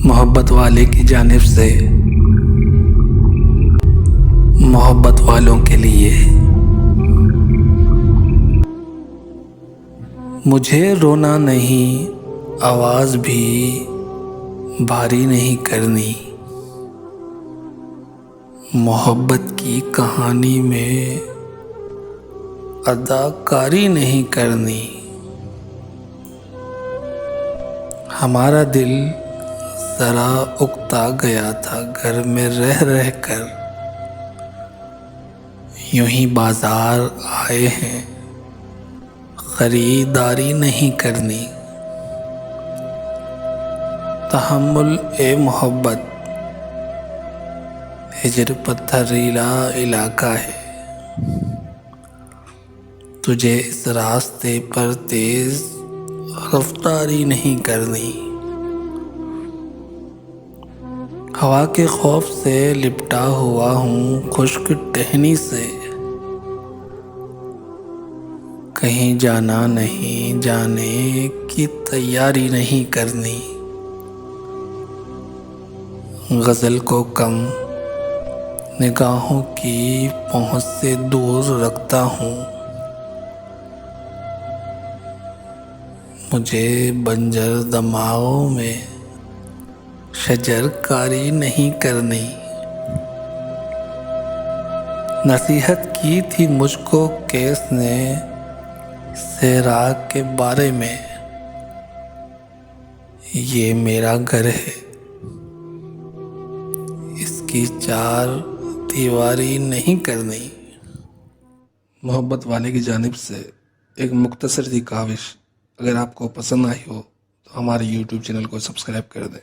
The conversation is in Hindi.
मोहब्बत वाले की जानिब से मोहब्बत वालों के लिए। मुझे रोना नहीं, आवाज़ भी भारी नहीं करनी। मोहब्बत की कहानी में अदाकारी नहीं करनी। हमारा दिल ज़रा उकता गया था घर में रह रह कर, यूं ही बाजार आए हैं खरीदारी नहीं करनी। तहम्मुल ए मोहब्बत हिजर पत्थरीला इलाका है, तुझे इस रास्ते पर तेज रफ्तारी नहीं करनी। हवा के खौफ से लिपटा हुआ हूँ खुश्क टहनी से, कहीं जाना नहीं जाने की तैयारी नहीं करनी। गज़ल को कम निगाहों की पहुँच से दूर रखता हूँ, मुझे बंजर दमाओं में शजरकारी नहीं करनी। नसीहत की थी मुझको केस ने सैराग के बारे में, ये मेरा घर है इसकी चार दीवारी नहीं करनी। मोहब्बत वाले की जानिब से एक मुख्तसर सी काविश अगर आपको पसंद आई हो तो हमारे YouTube चैनल को सब्सक्राइब कर दें।